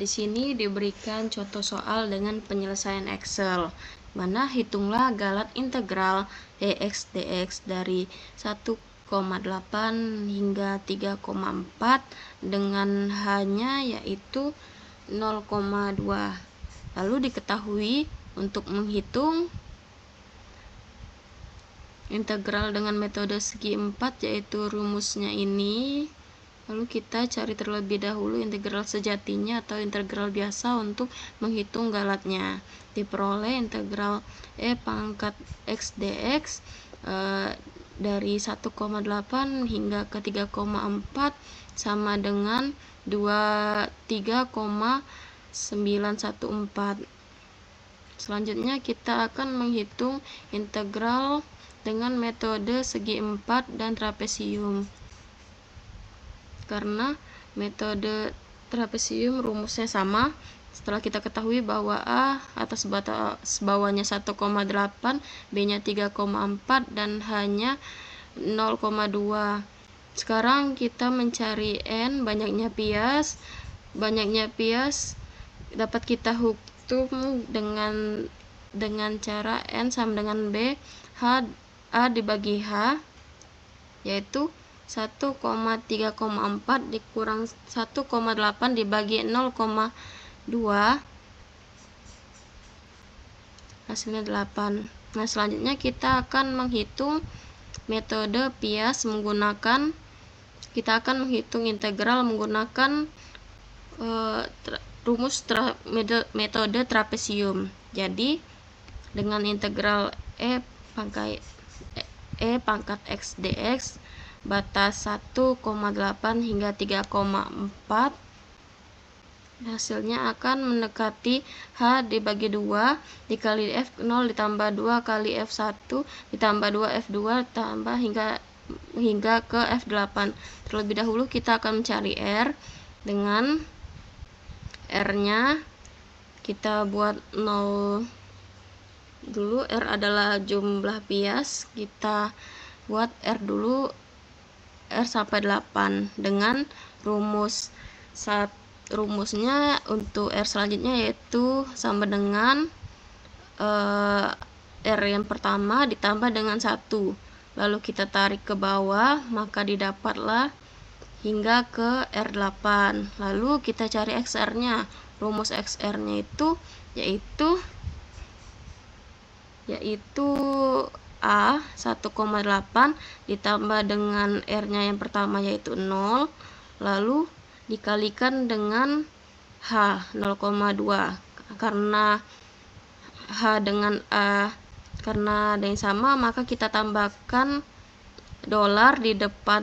Di sini diberikan contoh soal dengan penyelesaian Excel, mana hitunglah galat integral dx dx dari 1,8 hingga 3,4 dengan hanya yaitu 0,2. Lalu diketahui untuk menghitung integral dengan metode segi 4 yaitu rumusnya ini. Lalu kita cari terlebih dahulu integral sejatinya atau integral biasa untuk menghitung galatnya. Diperoleh integral e pangkat x dx dari 1,8 hingga ke 3,4 sama dengan 23,914. Selanjutnya kita akan menghitung integral dengan metode segi 4 dan trapesium. Karena metode trapesium rumusnya sama, setelah kita ketahui bahwa A atas batas bawahnya 1,8, B-nya 3,4 dan H-nya 0,2. Sekarang kita mencari N, banyaknya bias. Banyaknya bias dapat kita hitung dengan cara N sama dengan B, A dibagi H, yaitu 1,3,4 dikurang 1,8 dibagi 0,2, hasilnya 8. Nah, selanjutnya kita akan menghitung metode bias menggunakan menghitung integral menggunakan rumus metode trapesium. Jadi dengan integral e pangkat x dx batas 1,8 hingga 3,4, hasilnya akan mendekati H dibagi 2 dikali F0 ditambah 2 kali F1 ditambah 2 F2 ditambah hingga ke F8. Terlebih dahulu kita akan mencari R. Dengan R-nya kita buat 0 dulu. R adalah jumlah bias, kita buat R dulu, R sampai 8 dengan rumusnya untuk R selanjutnya yaitu sama dengan R yang pertama ditambah dengan 1. Lalu kita tarik ke bawah, maka didapatlah hingga ke R8. Lalu kita cari XR-nya. Rumus XR-nya itu yaitu A 1,8 ditambah dengan R-nya yang pertama yaitu 0, lalu dikalikan dengan H 0,2. Karena H dengan A karena ada yang sama, maka kita tambahkan dolar di depan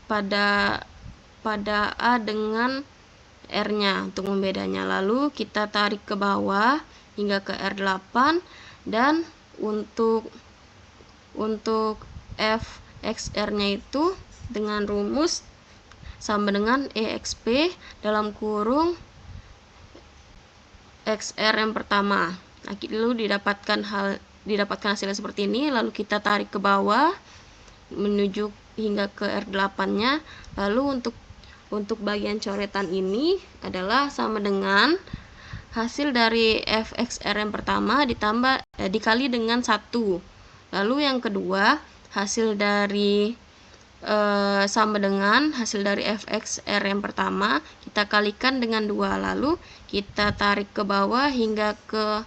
pada A dengan R-nya untuk membedanya. Lalu kita tarik ke bawah hingga ke R8, dan untuk fxr-nya itu dengan rumus sama dengan exp dalam kurung xr yang pertama. Nah, lalu didapatkan hasilnya seperti ini. Lalu kita tarik ke bawah menuju hingga ke R8-nya. Lalu untuk bagian coretan ini adalah sama dengan hasil dari fxr yang pertama dikali dengan 1. Lalu yang kedua, hasil dari sama dengan hasil dari fxr yang pertama kita kalikan dengan 2. Lalu kita tarik ke bawah hingga ke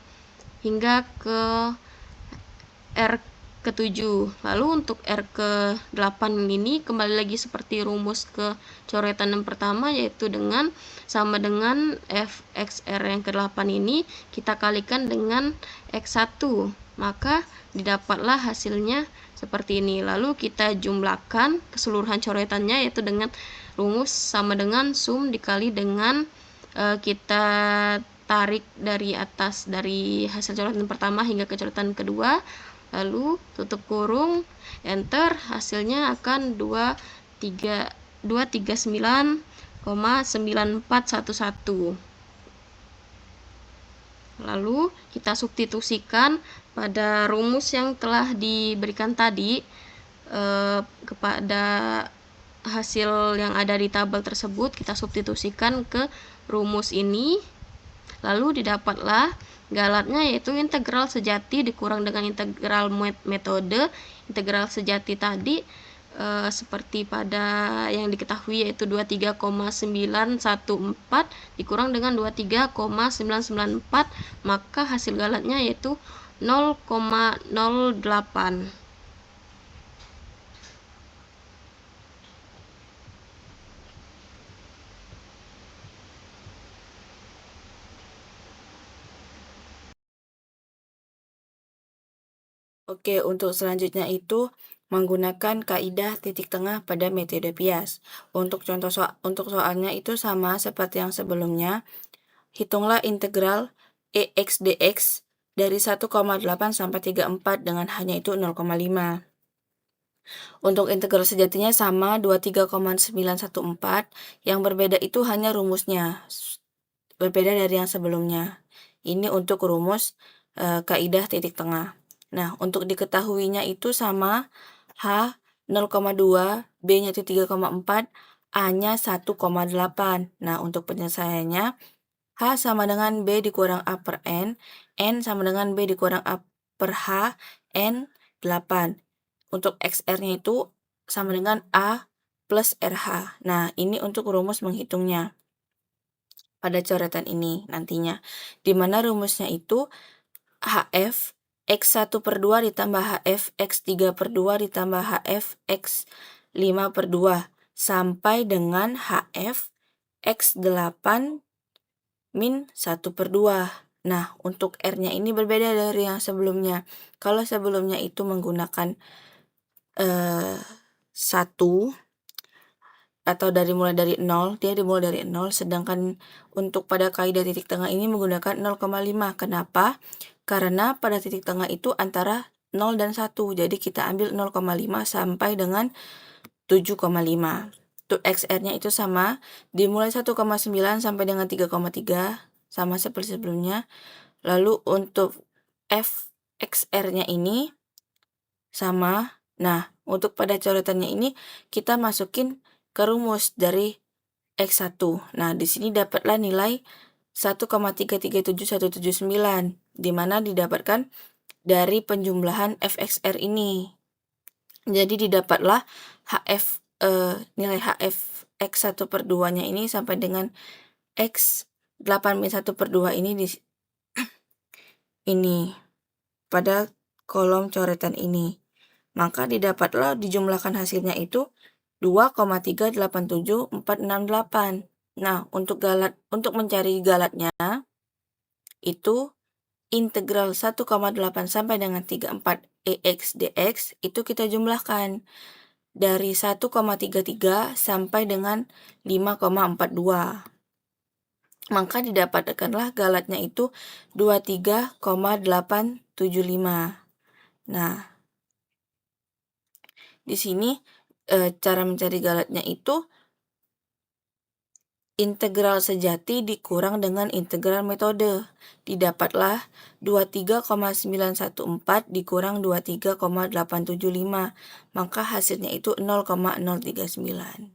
R ke-7. Lalu untuk R ke-8 ini kembali lagi seperti rumus ke coretan yang pertama, yaitu dengan sama dengan fxr yang ke-8 ini kita kalikan dengan x1, maka didapatlah hasilnya seperti ini. Lalu kita jumlahkan keseluruhan coretannya, yaitu dengan rumus sama dengan sum dikali dengan kita tarik dari atas dari hasil coretan pertama hingga ke coretan kedua, lalu tutup kurung, enter, hasilnya akan 239,9411. Lalu kita substitusikan pada rumus yang telah diberikan tadi kepada hasil yang ada di tabel tersebut, kita substitusikan ke rumus ini, lalu didapatlah galatnya, yaitu integral sejati dikurang dengan integral metode. Integral sejati tadi seperti pada yang diketahui, yaitu 23,914 dikurang dengan 23,994, maka hasil galatnya yaitu 0,08. Oke, untuk selanjutnya itu menggunakan kaidah titik tengah pada metode Pias. Untuk soalnya itu sama seperti yang sebelumnya. Hitunglah integral EX dx dari 1,8 sampai 34 dengan hanya itu 0,5. Untuk integral sejatinya sama 23,914, yang berbeda itu hanya rumusnya. Berbeda dari yang sebelumnya. Ini untuk rumus kaidah titik tengah. Nah, untuk diketahuinya itu sama H 0,2, B-nya itu 3,4, A-nya 1,8. Nah, untuk penyelesaiannya, H sama dengan B dikurang A per N sama dengan B dikurang A per H, N 8. Untuk XR-nya itu sama dengan A plus RH. Nah, ini untuk rumus menghitungnya pada coretan ini nantinya. Di mana rumusnya itu HF X1 per 2 ditambah HF X3 per 2 ditambah HF X5 per 2 sampai dengan HF X8 min 1 per 2. Nah, untuk R-nya ini berbeda dari yang sebelumnya. Kalau sebelumnya itu menggunakan 1 atau mulai dari 0, dia dimulai dari 0, sedangkan untuk pada kaidah titik tengah ini menggunakan 0,5. Kenapa? Karena pada titik tengah itu antara 0 dan 1, jadi kita ambil 0,5 sampai dengan 7,5. Untuk XR-nya itu sama, dimulai 1,9 sampai dengan 3,3, sama seperti sebelumnya. Lalu untuk XR-nya ini sama. Nah, untuk pada coretannya ini kita masukin ke rumus dari X1. Nah, di sini dapatlah nilai 1,337179, di mana didapatkan dari penjumlahan FXR ini. Jadi didapatlah nilai HF X1 per 2-nya ini sampai dengan X8 min 1 per 2 ini pada kolom coretan ini. Maka didapatlah dijumlahkan hasilnya itu 2,387468. Nah, untuk mencari galatnya itu integral 1,8 sampai dengan 34 EX dx itu kita jumlahkan dari 1,33 sampai dengan 5,42. Maka didapatkanlah galatnya itu 23,875. Nah, di sini cara mencari galatnya itu integral sejati dikurang dengan integral metode. Didapatlah 23,914 dikurang 23,875. Maka hasilnya itu 0,039.